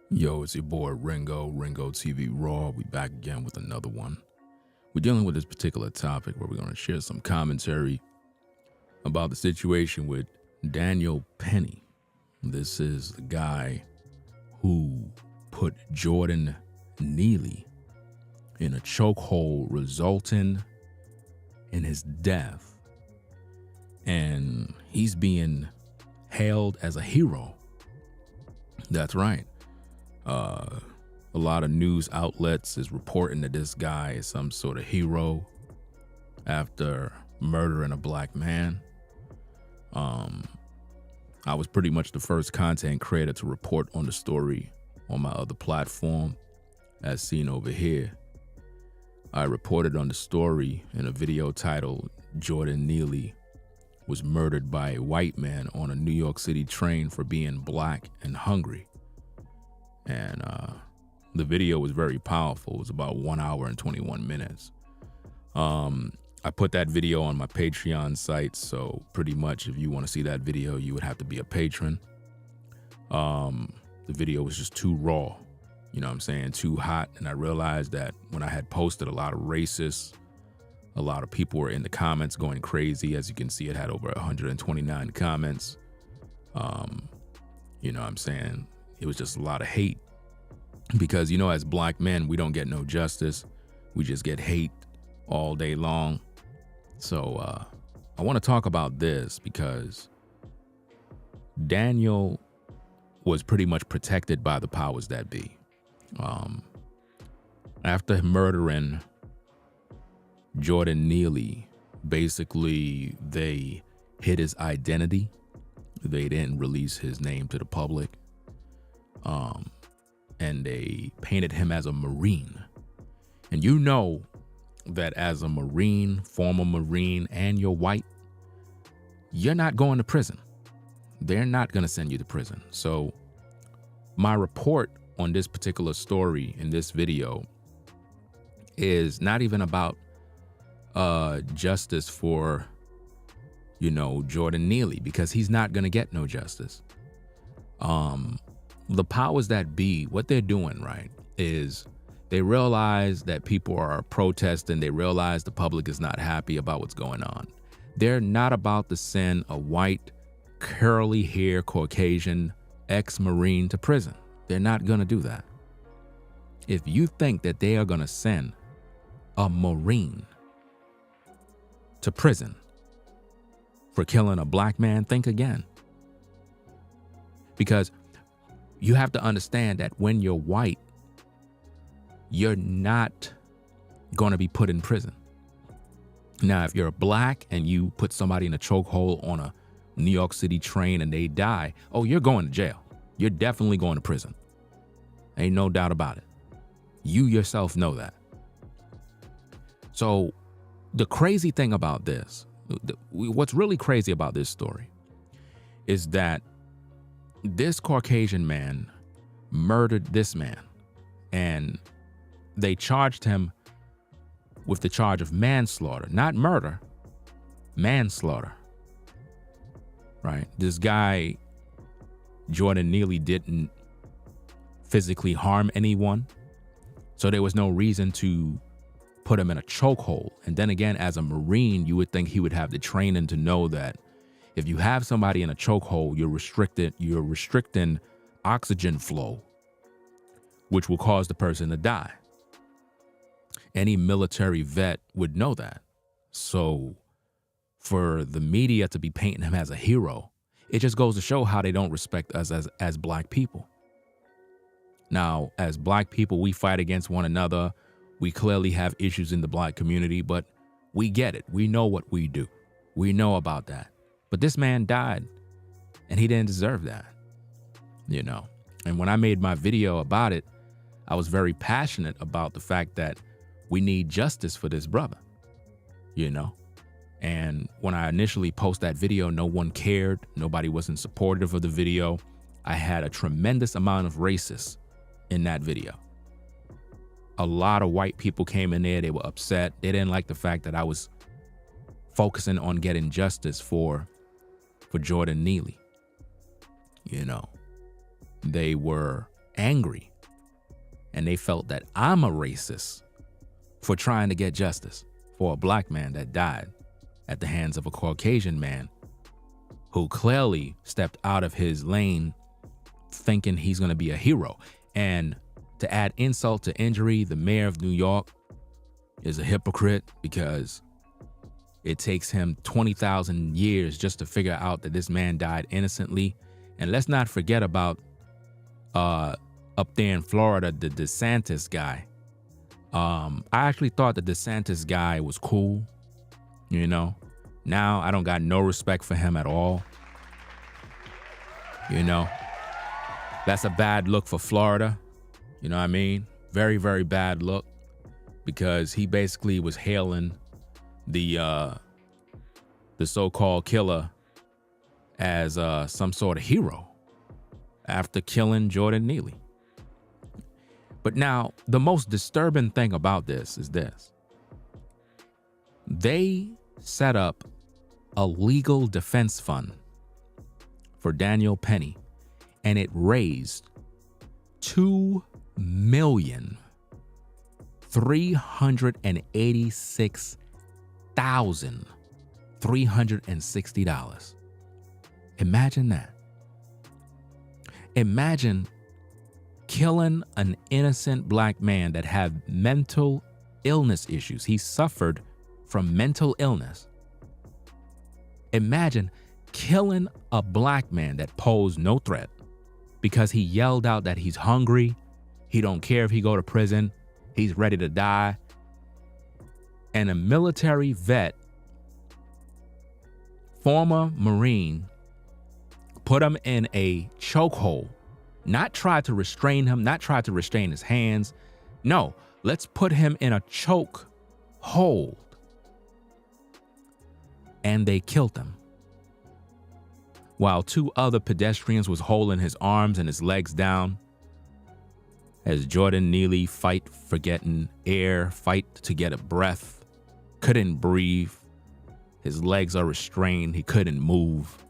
Yo, it's your boy Ringo TV Raw. We back again with another one. We're dealing with this particular topic where we're going to share some commentary about the situation with Daniel Penny. This is the guy who put Jordan Neely in a chokehold, resulting in his death. And he's being hailed as a hero. That's right. A lot of news outlets is reporting that this guy is some sort of hero after murdering a black man. I was pretty much the first content creator to report on the story on my other platform, as seen over here. I reported on the story in a video titled Jordan Neely was murdered by a white man on a New York City train for being black and hungry. And the video was very powerful. It was about 1 hour and 21 minutes. I put that video on my Patreon site, so pretty much if you want to see that video, you would have to be a patron. The video was just too raw, you know what I'm saying, too hot. And I realized that when I had posted, a lot of racists, a lot of people were in the comments going crazy. As you can see, it had over 129 comments. You know what I'm saying? It was just a lot of hate because, you know, as black men, we don't get no justice. We just get hate all day long. So I want to talk about this because Daniel was pretty much protected by the powers that be. After murdering Jordan Neely, basically they hid his identity. They didn't release his name to the public. And they painted him as a Marine. And you know that as a Marine, former Marine, and you're white, you're not going to prison. They're not going to send you to prison. So my report on this particular story in this video is not even about justice for, you know, Jordan Neely, because he's not going to get no justice. The powers that be, what they're doing, right, is they realize that people are protesting. They realize the public is not happy about what's going on. They're not about to send a white, curly hair, Caucasian ex-Marine to prison. They're not going to do that. If you think that they are going to send a Marine to prison for killing a black man, think again. Because you have to understand that when you're white, you're not going to be put in prison. Now, if you're black and you put somebody in a chokehold on a New York City train and they die, oh, you're going to jail. You're definitely going to prison. Ain't no doubt about it. You yourself know that. So the crazy thing about this, what's really crazy about this story is that this Caucasian man murdered this man, and they charged him with the charge of manslaughter, not murder, manslaughter, right? This guy, Jordan Neely, didn't physically harm anyone, so there was no reason to put him in a chokehold. And then again, as a Marine, you would think he would have the training to know that if you have somebody in a chokehold, you're restricting oxygen flow, which will cause the person to die. Any military vet would know that. So for the media to be painting him as a hero, it just goes to show how they don't respect us as black people. Now, as black people, we fight against one another. We clearly have issues in the black community, but we get it. We know what we do. We know about that. But this man died, and he didn't deserve that, you know. And when I made my video about it, I was very passionate about the fact that we need justice for this brother, you know. And when I initially posted that video, no one cared. Nobody wasn't supportive of the video. I had a tremendous amount of racists in that video. A lot of white people came in there. They were upset. They didn't like the fact that I was focusing on getting justice for Jordan Neely. You know, they were angry. And they felt that I'm a racist for trying to get justice for a black man that died at the hands of a Caucasian man who clearly stepped out of his lane thinking he's going to be a hero. And to add insult to injury, the mayor of New York is a hypocrite because it takes him 20,000 years just to figure out that this man died innocently. And let's not forget about up there in Florida, the DeSantis guy. I actually thought the DeSantis guy was cool, you know. Now I don't got no respect for him at all. You know, that's a bad look for Florida. You know what I mean? Very, very bad look, because he basically was hailing the so-called killer as some sort of hero after killing Jordan Neely. But now, the most disturbing thing about this is this. They set up a legal defense fund for Daniel Penny, and it raised $2,386,360. Imagine that. Imagine killing an innocent black man that had mental illness issues. He suffered from mental illness. Imagine killing a black man that posed no threat because he yelled out that he's hungry, he don't care if he go to prison, he's ready to die. And a military vet, former Marine, put him in a chokehold. Not try to restrain him, not try to restrain his hands. No, let's put him in a choke hold. And they killed him, while two other pedestrians was holding his arms and his legs down as Jordan Neely fight for getting air, fight to get a breath, couldn't breathe. His legs are restrained, he couldn't move.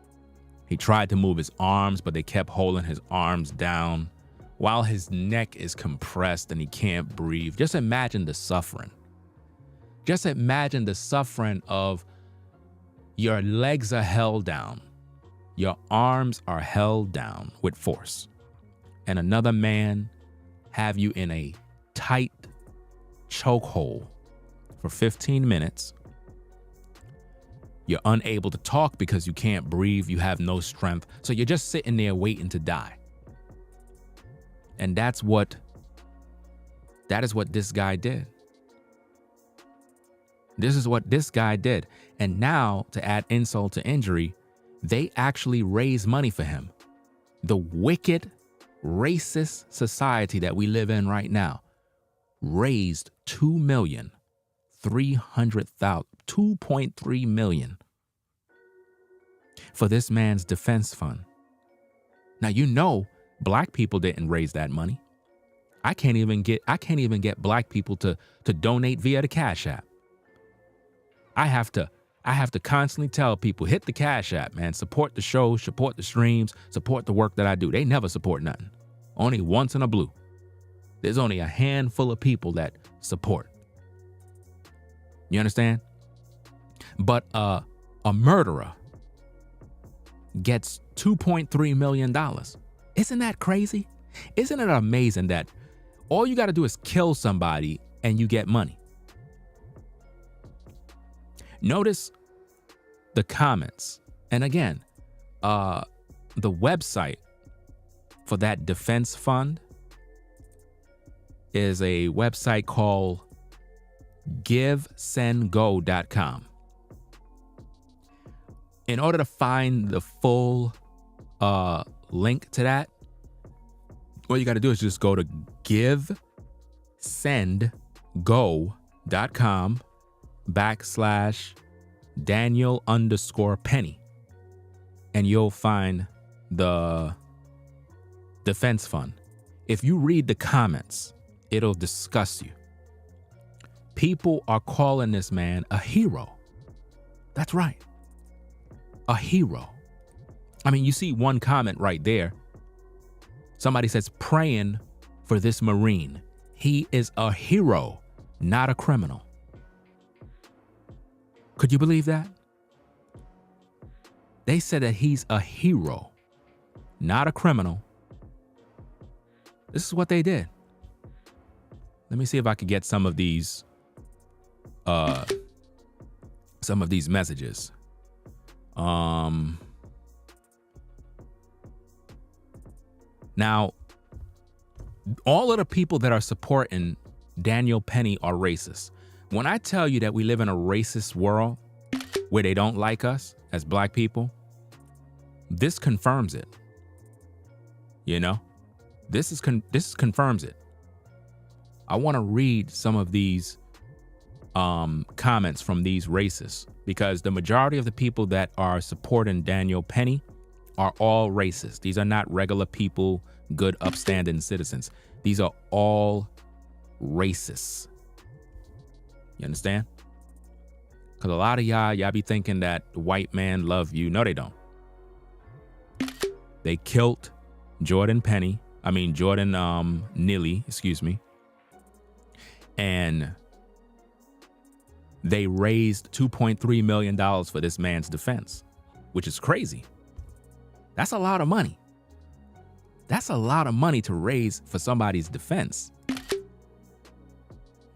He tried to move his arms, but they kept holding his arms down while his neck is compressed and he can't breathe. Just imagine the suffering. Just imagine the suffering of your legs are held down, your arms are held down with force, and another man have you in a tight chokehold for 15 minutes. You're unable to talk because you can't breathe. You have no strength. So you're just sitting there waiting to die. And that is what this guy did. This is what this guy did. And now, to add insult to injury, they actually raise money for him. The wicked, racist society that we live in right now raised $2.3 million for this man's defense fund. Now, you know, black people didn't raise that money. I can't even get black people to donate via the Cash App. I have to constantly tell people, hit the Cash App, man. Support the show, support the streams, support the work that I do. They never support nothing. Only once in a blue. There's only a handful of people that support. You understand? But a murderer gets $2.3 million. Isn't that crazy? Isn't it amazing that all you got to do is kill somebody and you get money? Notice the comments. And again, the website for that defense fund is a website called givesendgo.com. In order to find the full link to that, all you got to do is just go to givesendgo.com/Daniel_Penny. And you'll find the defense fund. If you read the comments, it'll disgust you. People are calling this man a hero. That's right. A hero. I mean, you see one comment right there. Somebody says praying for this Marine. He is a hero, not a criminal. Could you believe that? They said that he's a hero, not a criminal. This is what they did. Let me see if I could get some of these messages. Now, all of the people that are supporting Daniel Penny are racist. When I tell you that we live in a racist world where they don't like us as black people, this confirms it. You know, this confirms it. I want to read some of these comments from these racists, because the majority of the people that are supporting Daniel Penny are all racist. These are not regular people, good, upstanding citizens. These are all racists. You understand? Because a lot of y'all be thinking that the white man love you. No, they don't. They killed Jordan Neely, excuse me. And they raised $2.3 million for this man's defense, which is crazy. That's a lot of money. That's a lot of money to raise for somebody's defense.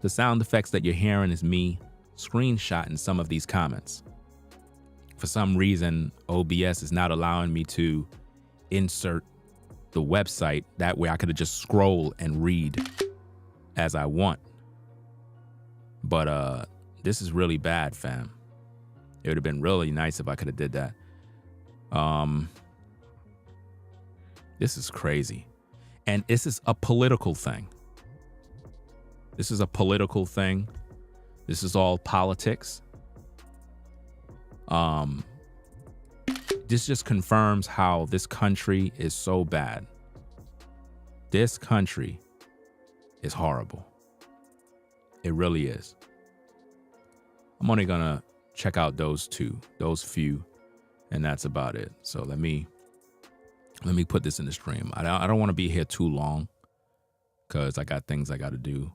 The sound effects that you're hearing is me screenshotting some of these comments. For some reason, OBS is not allowing me to insert the website. That way I could have just scroll and read as I want. But this is really bad, fam. It would have been really nice if I could have did that. This is crazy. And this is a political thing. This is a political thing. This is all politics. This just confirms how this country is so bad. This country is horrible. It really is. I'm only gonna check out those few, and that's about it. So let me put this in the stream. I don't want to be here too long because I got things I got to do,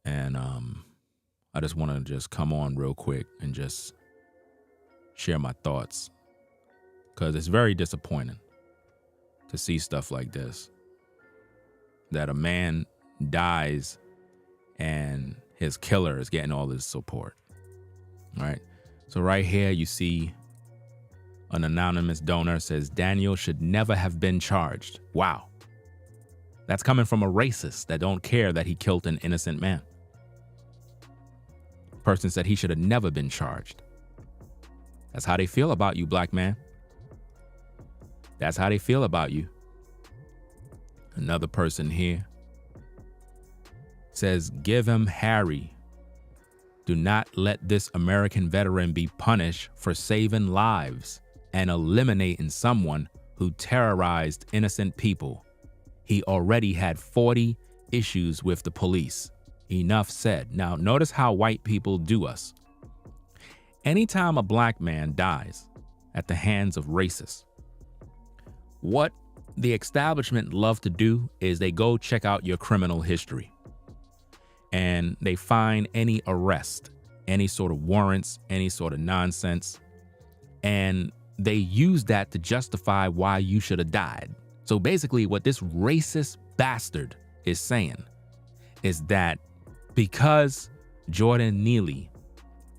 and I just want to just come on real quick and just share my thoughts, because it's very disappointing to see stuff like this, that a man dies and his killer is getting all this support. All right. So right here, you see an anonymous donor says Daniel should never have been charged. Wow. That's coming from a racist that don't care that he killed an innocent man. Person said he should have never been charged. That's how they feel about you, black man. That's how they feel about you. Another person here says, give him Harry. Do not let this American veteran be punished for saving lives and eliminating someone who terrorized innocent people. He already had 40 issues with the police. Enough said. Now, notice how white people do us. Anytime a black man dies at the hands of racists, what the establishment love to do is they go check out your criminal history. And they find any arrest, any sort of warrants, any sort of nonsense. And they use that to justify why you should have died. So basically what this racist bastard is saying is that because Jordan Neely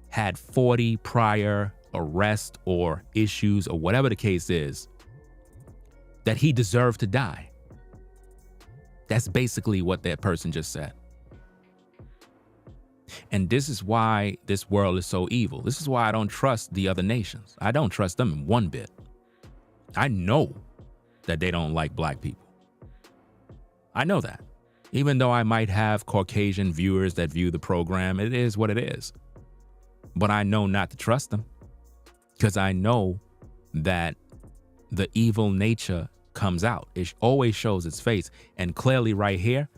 had 40 prior arrests or issues or whatever the case is, that he deserved to die. That's basically what that person just said. And this is why this world is so evil. This is why I don't trust the other nations. I don't trust them one bit. I know that they don't like black people. I know that. Even though I might have Caucasian viewers that view the program, it is what it is. But I know not to trust them, because I know that the evil nature comes out. It always shows its face. And clearly right here,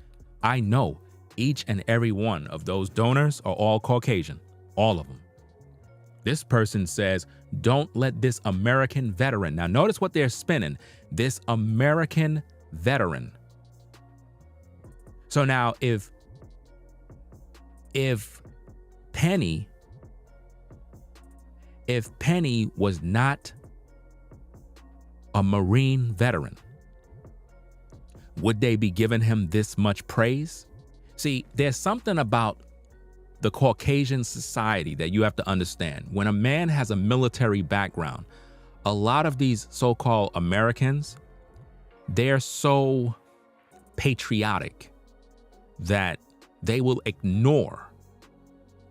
I know each and every one of those donors are all Caucasian, all of them. This person says, don't let this American veteran. Now notice what they're spinning. This American veteran. So now if Penny was not a Marine veteran, would they be giving him this much praise? See, there's something about the Caucasian society that you have to understand. When a man has a military background, a lot of these so-called Americans, they're so patriotic that they will ignore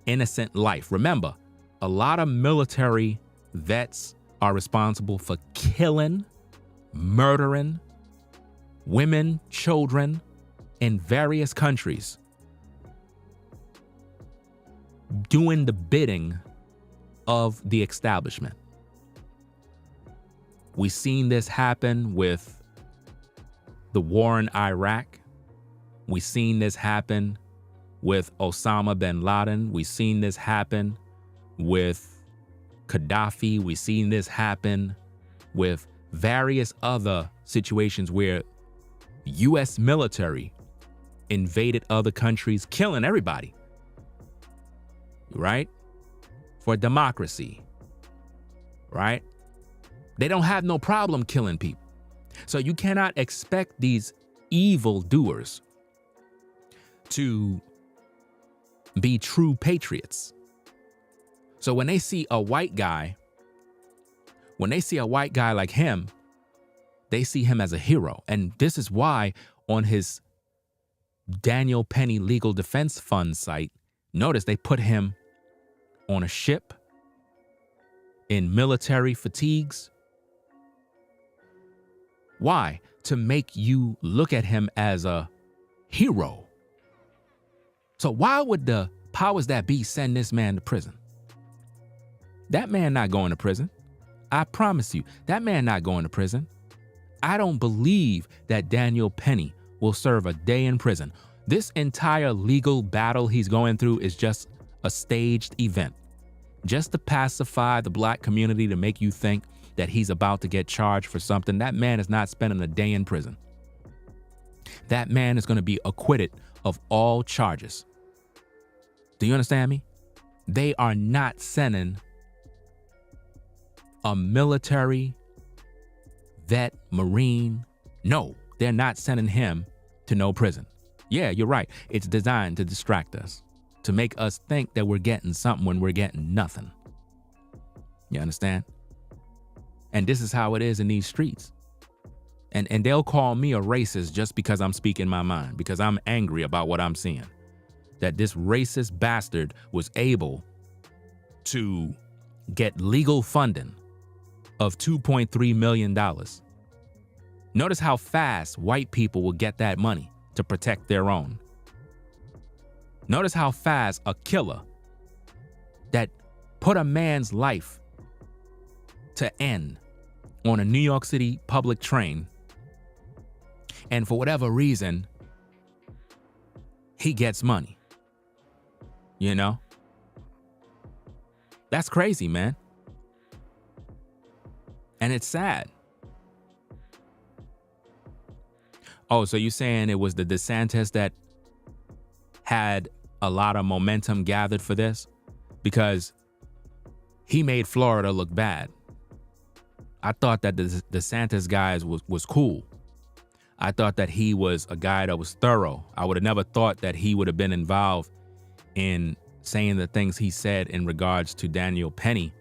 innocent life. Remember, a lot of military vets are responsible for killing, murdering women, children in various countries, doing the bidding of the establishment. We've seen this happen with the war in Iraq. We've seen this happen with Osama bin Laden. We've seen this happen with Gaddafi. We've seen this happen with various other situations where U.S. military invaded other countries, killing everybody, right? For democracy, right? They don't have no problem killing people. So you cannot expect these evil doers to be true patriots. So when they see a white guy like him, they see him as a hero. And this is why on his Daniel Penny Legal Defense Fund site, notice they put him on a ship in military fatigues. Why? To make you look at him as a hero. So why would the powers that be send this man to prison? That man not going to prison. I promise you, that man not going to prison. I don't believe that Daniel Penny will serve a day in prison. This entire legal battle he's going through is just a staged event, just to pacify the black community, to make you think that he's about to get charged for something. That man is not spending a day in prison. That man is going to be acquitted of all charges. Do you understand me? They are not sending a military vet, Marine. No, they're not sending him to no prison. Yeah, you're right. It's designed to distract us, to make us think that we're getting something when we're getting nothing. You understand? And this is how it is in these streets. And they'll call me a racist just because I'm speaking my mind, because I'm angry about what I'm seeing. That this racist bastard was able to get legal funding of $2.3 million. Notice how fast white people will get that money to protect their own. Notice how fast a killer that put a man's life to end on a New York City public train, and for whatever reason, he gets money. You know? That's crazy, man. And it's sad. Oh, so you're saying it was the DeSantis that had a lot of momentum gathered for this? Because he made Florida look bad. I thought that the DeSantis guys was cool. I thought that he was a guy that was thorough. I would have never thought that he would have been involved in saying the things he said in regards to Daniel Penny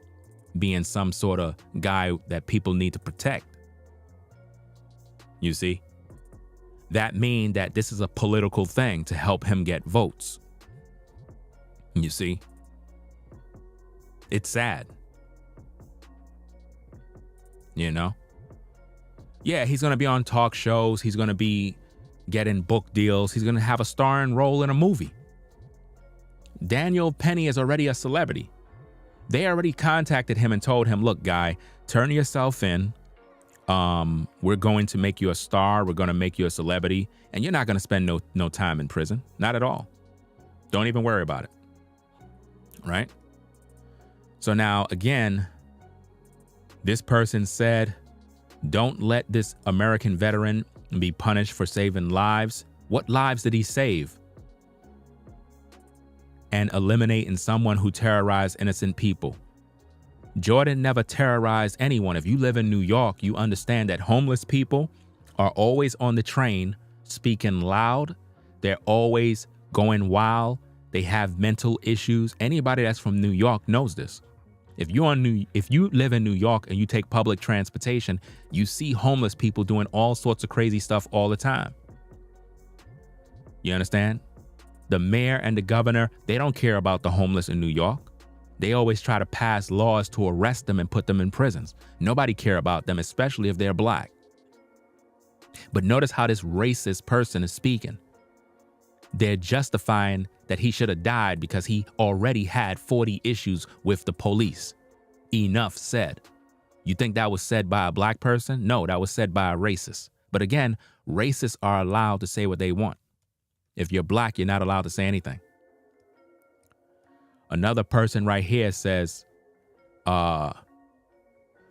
being some sort of guy that people need to protect. You see? That means that this is a political thing to help him get votes. You see? It's sad. You know? Yeah, he's going to be on talk shows. He's going to be getting book deals. He's going to have a starring role in a movie. Daniel Penny is already a celebrity. They already contacted him and told him, look, guy, turn yourself in. We're going to make you a star. We're going to make you a celebrity. And you're not going to spend no time in prison. Not at all. Don't even worry about it. Right? So now, again, this person said, don't let this American veteran and be punished for saving lives. What lives did he save? And eliminating someone who terrorized innocent people. Jordan never terrorized anyone. If you live in New York, you understand that homeless people are always on the train speaking loud. They're always going wild. They have mental issues. Anybody that's from New York knows this. If you live in New York and you take public transportation, you see homeless people doing all sorts of crazy stuff all the time. You understand? The mayor and the governor, they don't care about the homeless in New York. They always try to pass laws to arrest them and put them in prisons. Nobody care about them, especially if they're black. But notice how this racist person is speaking. They're justifying that he should have died because he already had 40 issues with the police. Enough said. You think that was said by a black person? No, that was said by a racist. But again, racists are allowed to say what they want. If you're black, you're not allowed to say anything. Another person right here says,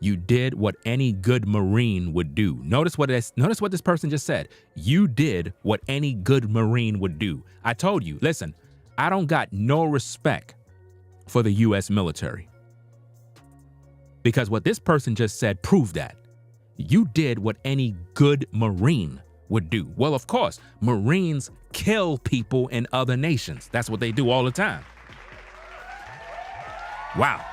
you did what any good Marine would do. Notice what this person just said. You did what any good Marine would do. I told you, listen, I don't got no respect for the U.S. military. Because what this person just said proved that. You did what any good Marine would do. Well, of course, Marines kill people in other nations. That's what they do all the time. Wow.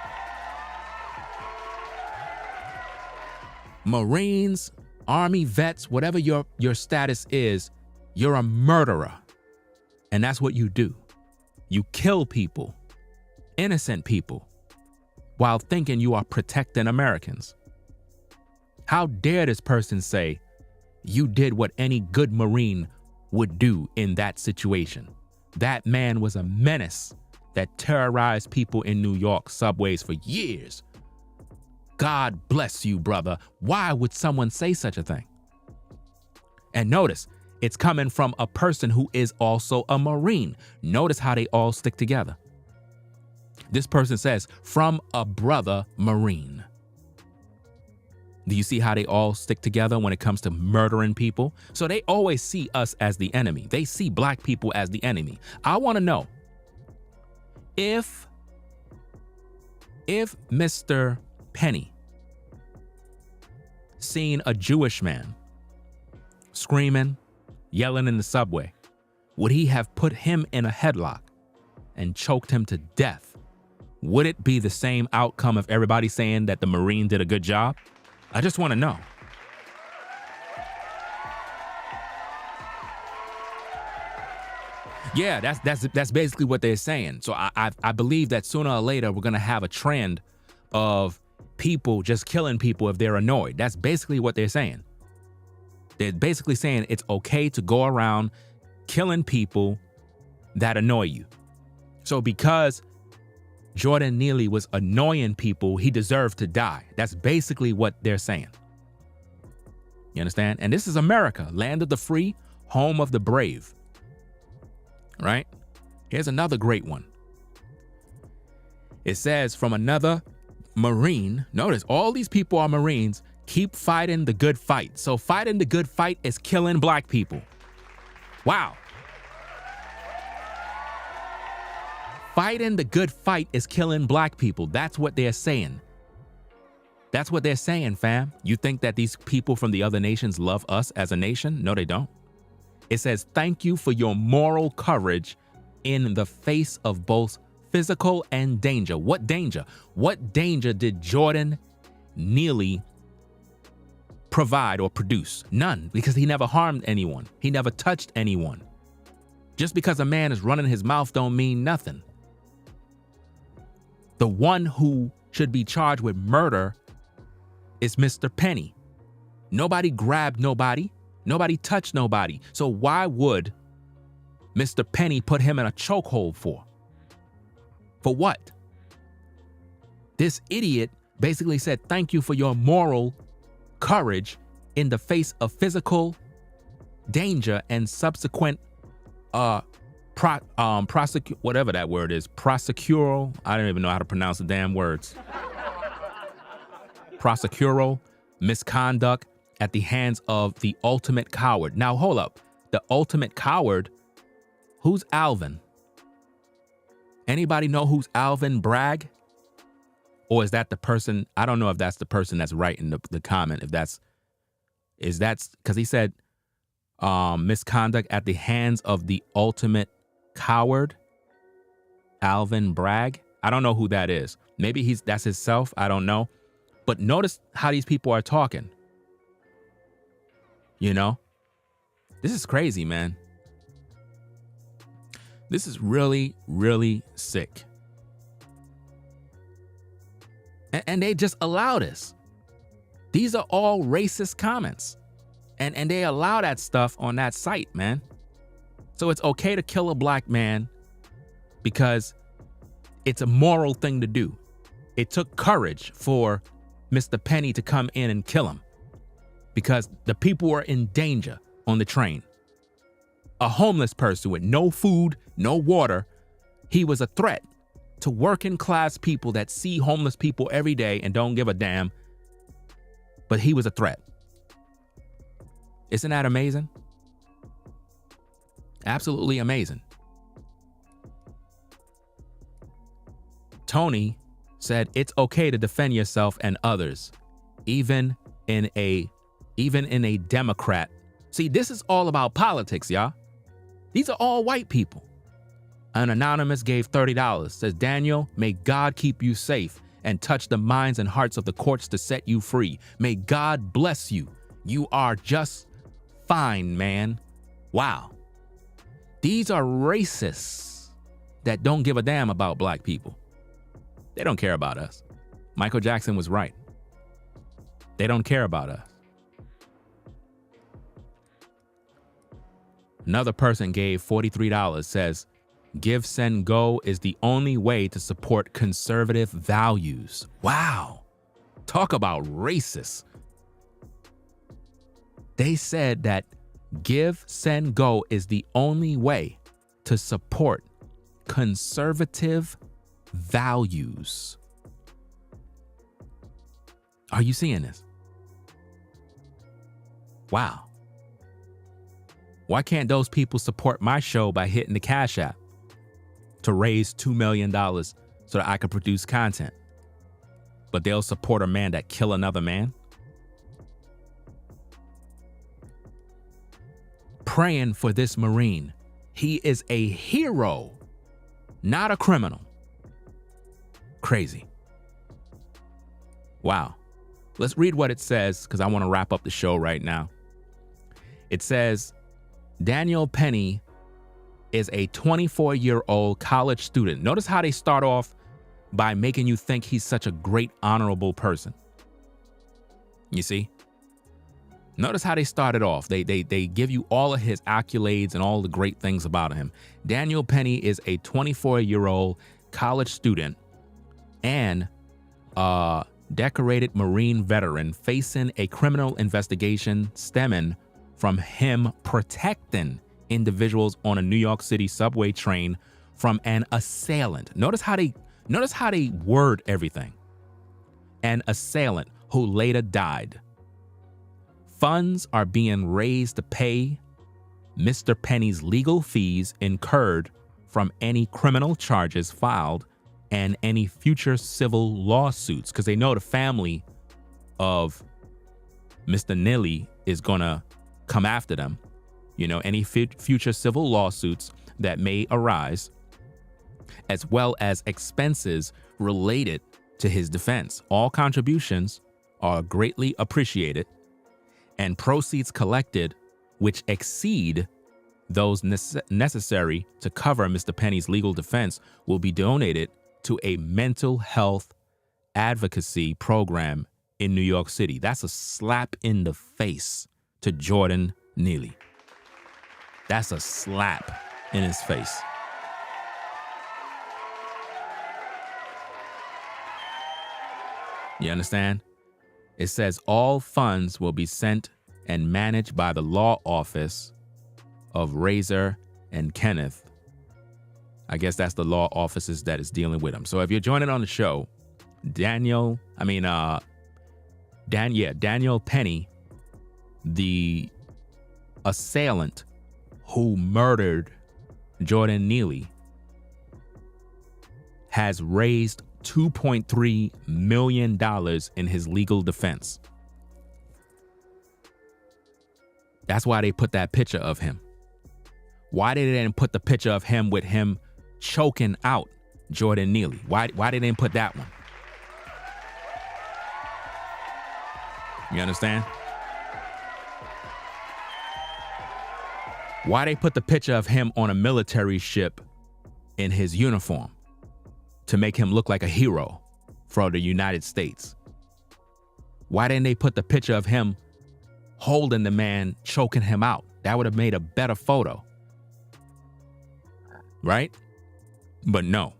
Marines, Army vets, whatever your status is, you're a murderer. And that's what you do. You kill people, innocent people, while thinking you are protecting Americans. How dare this person say you did what any good Marine would do in that situation? That man was a menace that terrorized people in New York subways for years. God bless you, brother. Why would someone say such a thing? And notice, it's coming from a person who is also a Marine. Notice how they all stick together. This person says, from a brother Marine. Do you see how they all stick together when it comes to murdering people? So they always see us as the enemy. They see black people as the enemy. I want to know if Mr. Penny seen a Jewish man screaming, yelling in the subway, would he have put him in a headlock and choked him to death? Would it be the same outcome of everybody saying that the Marine did a good job? I just want to know. Yeah, that's basically what they're saying. So I believe that sooner or later we're gonna have a trend of people just killing people if they're annoyed. That's basically what they're saying. They're basically saying it's okay to go around killing people that annoy you. So because Jordan Neely was annoying people, he deserved to die. That's basically what they're saying. You understand? And this is America, land of the free, home of the brave. Right? Here's another great one. It says from another Marine, notice all these people are Marines, keep fighting the good fight. So fighting the good fight is killing black people. Wow. Fighting the good fight is killing black people. That's what they're saying. That's what they're saying, fam. You think that these people from the other nations love us as a nation? No, they don't. It says, thank you for your moral courage in the face of both physical and danger. What danger? What danger did Jordan Neely provide or produce? None, because he never harmed anyone. He never touched anyone. Just because a man is running his mouth don't mean nothing. The one who should be charged with murder is Mr. Penny. Nobody grabbed nobody. Nobody touched nobody. So why would Mr. Penny put him in a chokehold for? For what? This idiot basically said, thank you for your moral courage in the face of physical danger and subsequent whatever that word is, prosecutorial. I don't even know how to pronounce the damn words. Prosecutorial misconduct at the hands of the ultimate coward. Now, hold up. The ultimate coward? Who's Alvin? Anybody know who's Alvin Bragg? Or is that the person? I don't know if that's the person that's writing the comment. If that's because he said misconduct at the hands of the ultimate coward, Alvin Bragg. I don't know who that is. Maybe that's himself. I don't know. But notice how these people are talking. You know, this is crazy, man. This is really, really sick. And they just allow this. These are all racist comments. And they allow that stuff on that site, man. So it's okay to kill a black man because it's a moral thing to do. It took courage for Mr. Penny to come in and kill him because the people were in danger on the train. A homeless person with no food, no water. He was a threat to working class people that see homeless people every day and don't give a damn. But he was a threat. Isn't that amazing? Absolutely amazing. Tony said it's okay to defend yourself and others, even in a Democrat. See, this is all about politics, y'all. These are all white people. An anonymous gave $30. Says, Daniel, may God keep you safe and touch the minds and hearts of the courts to set you free. May God bless you. You are just fine, man. Wow. These are racists that don't give a damn about black people. They don't care about us. Michael Jackson was right. They don't care about us. Another person gave $43, says, Give, Send, Go is the only way to support conservative values. Wow. Talk about racist. They said that Give, Send, Go is the only way to support conservative values. Are you seeing this? Wow. Why can't those people support my show by hitting the Cash App to raise $2 million so that I can produce content? But they'll support a man that kill another man? Praying for this Marine. He is a hero, not a criminal. Crazy. Wow. Let's read what it says because I want to wrap up the show right now. It says, Daniel Penny is a 24-year-old college student. Notice how they start off by making you think he's such a great, honorable person. You see? Notice how they started off. They give you all of his accolades and all the great things about him. Daniel Penny is a 24-year-old college student and a decorated Marine veteran facing a criminal investigation stemming from him protecting individuals on a New York City subway train from an assailant. Notice how they word everything. An assailant who later died. Funds are being raised to pay Mr. Penny's legal fees incurred from any criminal charges filed and any future civil lawsuits, because they know the family of Mr. Neely is gonna come after them. You know, any future civil lawsuits that may arise, as well as expenses related to his defense. All contributions are greatly appreciated, and proceeds collected which exceed those necessary to cover Mr. Penny's legal defense will be donated to a mental health advocacy program in New York City. That's a slap in the face to Jordan Neely. That's a slap in his face. You understand? It says all funds will be sent and managed by the law office of Razor and Kenneth. I guess that's the law offices that is dealing with him. So if you're joining on the show, Daniel Penny the assailant who murdered Jordan Neely has raised $2.3 million in his legal defense. That's why they put that picture of him. Why they didn't put the picture of him with him choking out Jordan Neely? Why they didn't put that one? You understand? Why they put the picture of him on a military ship in his uniform to make him look like a hero for the United States? Why didn't they put the picture of him holding the man, choking him out? That would have made a better photo. Right? But no,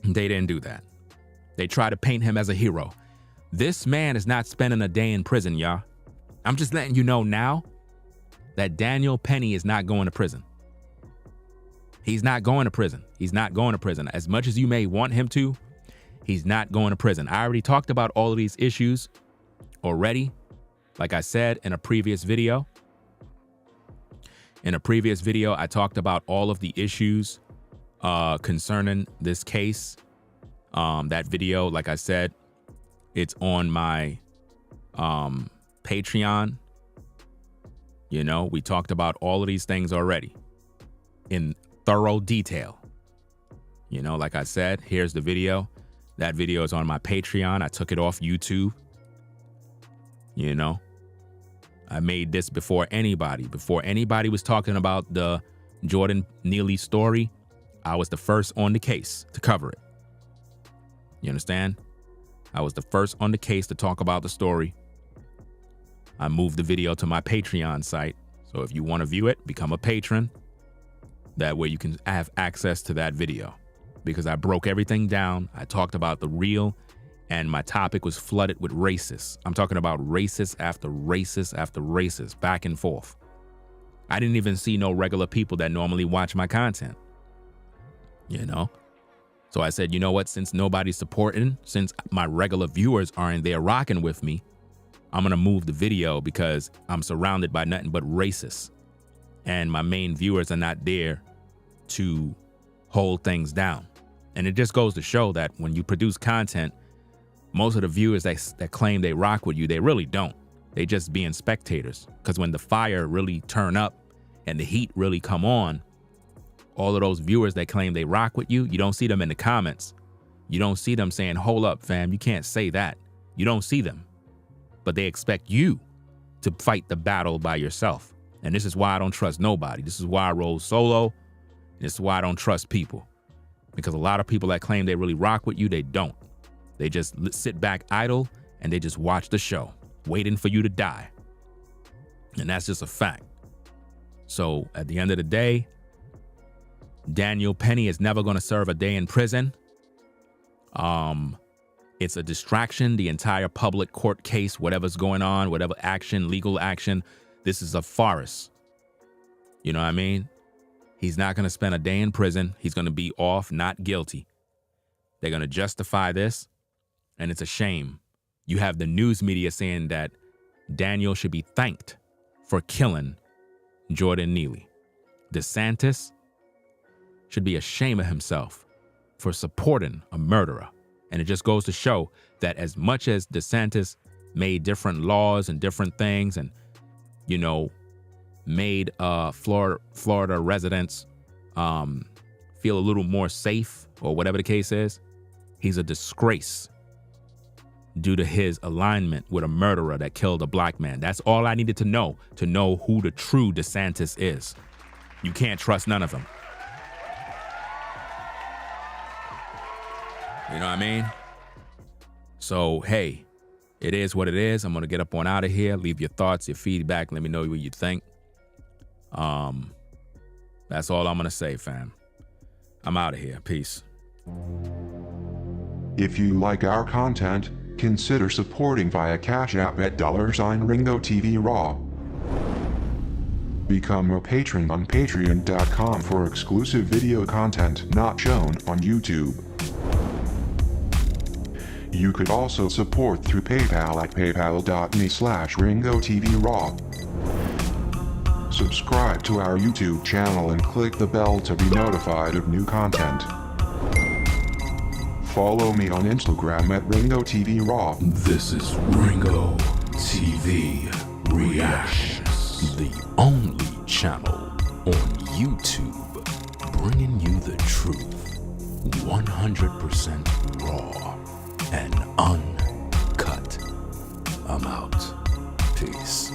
they didn't do that. They tried to paint him as a hero. This man is not spending a day in prison, y'all. I'm just letting you know now that Daniel Penny is not going to prison. He's not going to prison. He's not going to prison. As much as you may want him to, he's not going to prison. I already talked about all of these issues already. Like I said in a previous video. In a previous video, I talked about all of the issues concerning this case. That video, like I said, it's on my Patreon. You know, we talked about all of these things already in thorough detail. You know, like I said, here's the video. That video is on my Patreon. I took it off YouTube. You know, I made this before anybody was talking about the Jordan Neely story. I was the first on the case to cover it. You understand? I was the first on the case to talk about the story. I moved the video to my Patreon site. So if you want to view it, become a patron. That way you can have access to that video. Because I broke everything down. I talked about the real, and my topic was flooded with racists. I'm talking about racist after racist after racist, back and forth. I didn't even see no regular people that normally watch my content. You know? So I said, you know what? Since nobody's supporting, since my regular viewers aren't there rocking with me, I'm going to move the video because I'm surrounded by nothing but racists. And my main viewers are not there to hold things down. And it just goes to show that when you produce content, most of the viewers that claim they rock with you, they really don't. They just being spectators. Because when the fire really turn up and the heat really come on, all of those viewers that claim they rock with you, you don't see them in the comments. You don't see them saying, hold up, fam, you can't say that. You don't see them. But they expect you to fight the battle by yourself. And this is why I don't trust nobody. This is why I roll solo. This is why I don't trust people. Because a lot of people that claim they really rock with you, they don't. They just sit back idle and they just watch the show, waiting for you to die. And that's just a fact. So at the end of the day, Daniel Penny is never going to serve a day in prison. It's a distraction. The entire public court case, whatever's going on, whatever action, legal action, this is a farce. You know what I mean? He's not going to spend a day in prison. He's going to be off, not guilty. They're going to justify this, and it's a shame. You have the news media saying that Daniel should be thanked for killing Jordan Neely. DeSantis should be ashamed of himself for supporting a murderer. And it just goes to show that as much as DeSantis made different laws and different things and, you know, made Florida residents feel a little more safe or whatever the case is, he's a disgrace due to his alignment with a murderer that killed a black man. That's all I needed to know who the true DeSantis is. You can't trust none of them. You know what I mean? So, hey, it is what it is. I'm going to get up on out of here. Leave your thoughts, your feedback. Let me know what you think. That's all I'm going to say, fam. I'm out of here. Peace. If you like our content, consider supporting via Cash App at $RingoTV Raw. Become a patron on patreon.com for exclusive video content not shown on YouTube. You could also support through PayPal at paypal.me/RingoTVRaw. Subscribe to our YouTube channel and click the bell to be notified of new content. Follow me on Instagram at RingoTVRaw. This is Ringo TV Reactions, the only channel on YouTube bringing you the truth, 100% raw and uncut. I'm out. Peace.